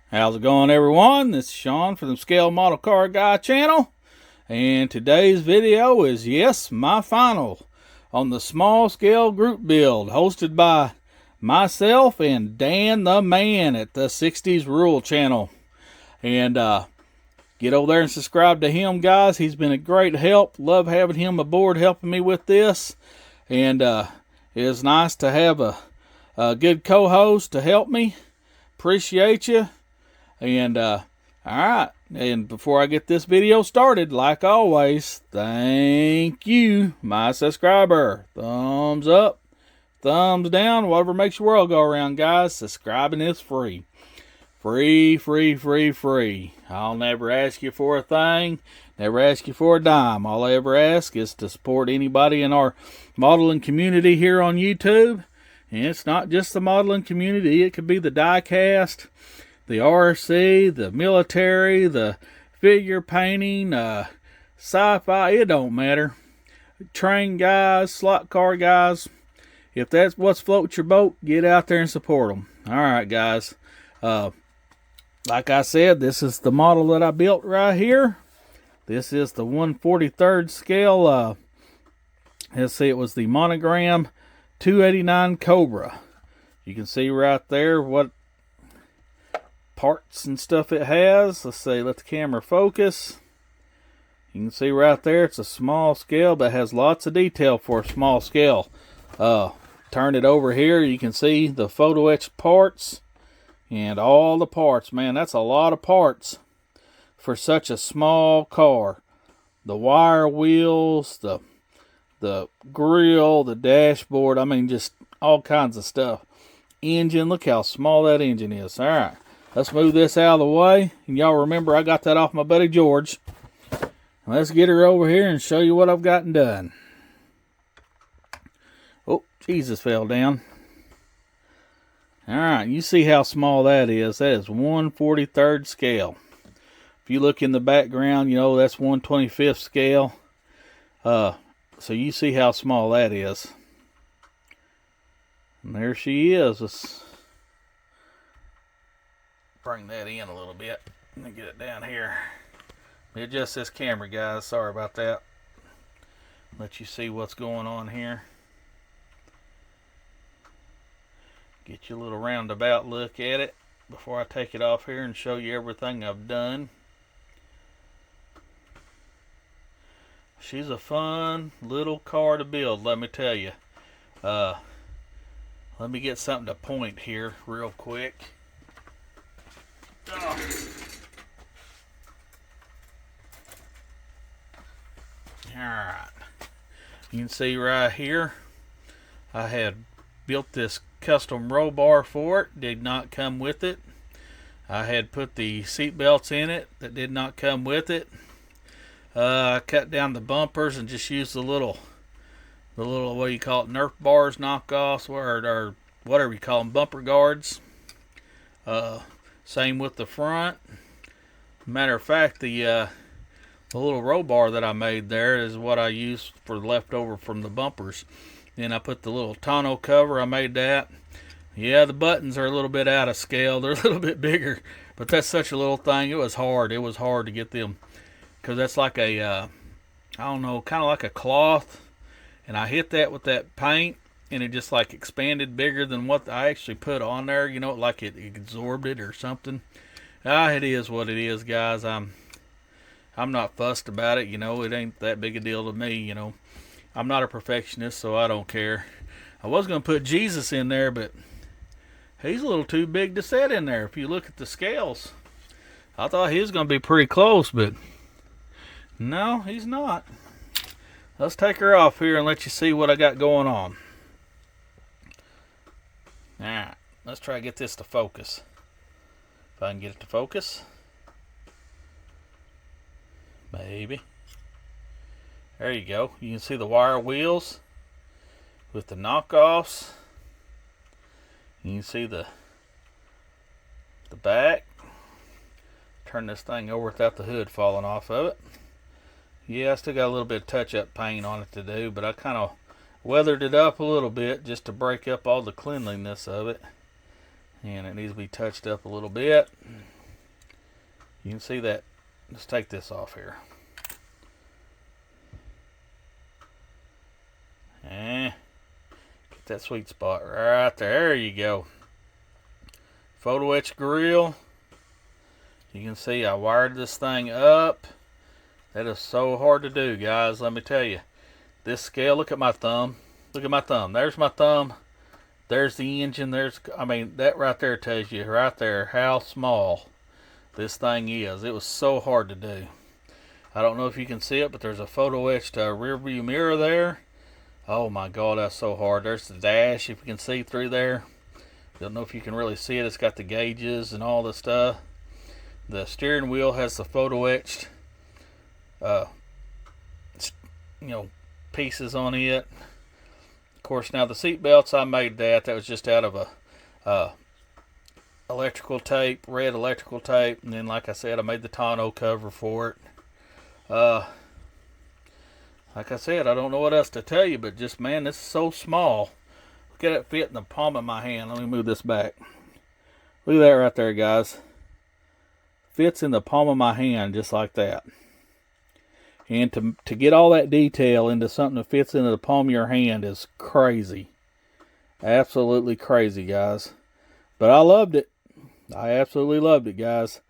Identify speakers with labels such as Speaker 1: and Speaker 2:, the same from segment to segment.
Speaker 1: How's it going, everyone? This is Sean from the Scale Model Car Guy channel, and today's video is, yes, my final on the small scale group build hosted by myself and Dan the Man at the 60s Rural channel. And get over there and subscribe to him, guys. He's been a great help. Love having him aboard helping me with this, and it's nice to have a good co-host to help me. Appreciate you. And alright, and before I get this video started, like always, thank you, my subscriber. Thumbs up, thumbs down, whatever makes your world go around, guys. Subscribing is free. Free. I'll never ask you for a thing, never ask you for a dime. All I ever ask is to support anybody in our modeling community here on YouTube. And it's not just the modeling community, it could be the diecast, the RC, the military, the figure painting, sci-fi, it don't matter. Train guys, slot car guys, if that's what's floats your boat, get out there and support them. Alright, guys. Like I said, this is the model that I built right here. This is the 1/43 scale. Let's see, it was the Monogram 289 Cobra. You can see right there what parts and stuff it has. Let's see, let the camera focus. You can see right there it's a small scale, but has lots of detail for a small scale. Turn it over here, you can see the photo etched parts and all the parts. Man, that's a lot of parts for such a small car. The wire wheels, the grill, the dashboard, I mean, just all kinds of stuff. Engine, look how small that engine is. Alright, let's move this out of the way. And y'all remember I got that off my buddy George. Let's get her over here and show you what I've gotten done. Oh, Jesus fell down. Alright, you see how small that is. That is 1/43 scale. If you look in the background, you know that's 1/25 scale. So you see how small that is. And there she is. Let's bring that in a little bit. Let me get it down here. Adjust this camera, guys. Sorry about that. Let you see what's going on here. Get you a little roundabout look at it before I take it off here and show you everything I've done. She's a fun little car to build, let me tell you. Let me get something to point here real quick. Oh. Alright. You can see right here, I had built this custom roll bar for it. Did not come with it. I had put the seat belts in it that did not come with it. I cut down the bumpers and just used the little what do you call it, Nerf bars, knockoffs, or whatever you call them, bumper guards. Same with the front. Matter of fact, the little roll bar that I made there is what I used for the leftover from the bumpers. Then I put the little tonneau cover, I made that. Yeah, the buttons are a little bit out of scale. They're a little bit bigger, but that's such a little thing. It was hard. It was hard to get them, because that's like a, I don't know, kind of like a cloth. And I hit that with that paint, and it just like expanded bigger than what I actually put on there. You know, like it absorbed it or something. It is what it is, guys. I'm not fussed about it. You know, it ain't that big a deal to me. You know, I'm not a perfectionist, so I don't care. I was going to put Jesus in there, but he's a little too big to set in there. If you look at the scales, I thought he was going to be pretty close, but no, he's not. Let's take her off here and let you see what I got going on. Alright, let's try to get this to focus. If I can get it to focus. Maybe. There you go. You can see the wire wheels with the knockoffs. You can see the back. Turn this thing over without the hood falling off of it. Yeah, I still got a little bit of touch-up paint on it to do, but I kind of weathered it up a little bit just to break up all the cleanliness of it. And it needs to be touched up a little bit. You can see that. Let's take this off here. Get that sweet spot right there. There you go. Photo etch grill. You can see I wired this thing up. That is so hard to do, guys. Let me tell you. This scale, look at my thumb. Look at my thumb. There's my thumb. There's the engine. I mean, that right there tells you right there how small this thing is. It was so hard to do. I don't know if you can see it, but there's a photo etched rear view mirror there. Oh my God, that's so hard. There's the dash, if you can see through there. Don't know if you can really see it. It's got the gauges and all the stuff. The steering wheel has the photo etched, pieces on it. Of course, now the seat belts, I made that. That was just out of a electrical tape, red electrical tape, and then, like I said, I made the tonneau cover for it. Like I said, I don't know what else to tell you, but just, man, this is so small. Look at it fit in the palm of my hand. Let me move this back. Look at that right there, guys. Fits in the palm of my hand just like that. And to get all that detail into something that fits into the palm of your hand is crazy. Absolutely crazy, guys. But I loved it. I absolutely loved it, guys.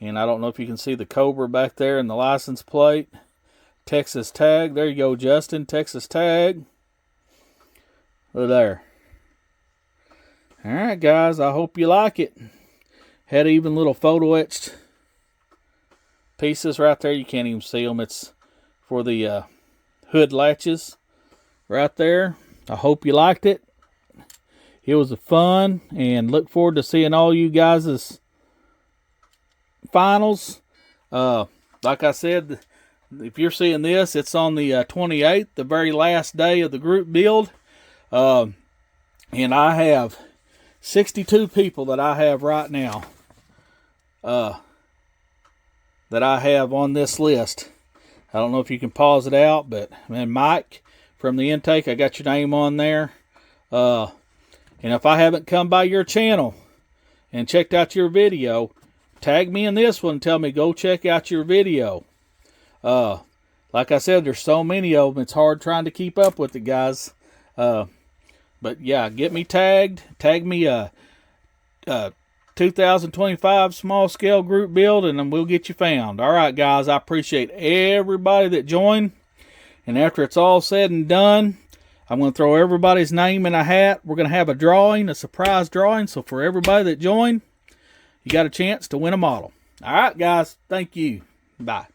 Speaker 1: And I don't know if you can see the Cobra back there in the license plate. Texas tag. There you go, Justin. Texas tag. Look there. Alright, guys. I hope you like it. Had even little photo etched pieces right there. You can't even see them. It's for the hood latches right there. I hope you liked it. It was fun, and look forward to seeing all you guys' finals. Like I said, if you're seeing this, it's on the 28th, the very last day of the group build. And I have 62 people that I have right now that I have on this list. I don't know if you can pause it out, but man, Mike from the intake, I got your name on there. And if I haven't come by your channel and checked out your video, tag me in this one and tell me go check out your video. Like I said, there's so many of them, it's hard trying to keep up with it, guys. But yeah, get me tagged. Tag me 2025 small scale group build, and then we'll get you found. All right, guys, I appreciate everybody that joined. And after it's all said and done, I'm going to throw everybody's name in a hat. We're going to have a drawing, a surprise drawing. So for everybody that joined, you got a chance to win a model. All right, guys. Thank you. Bye.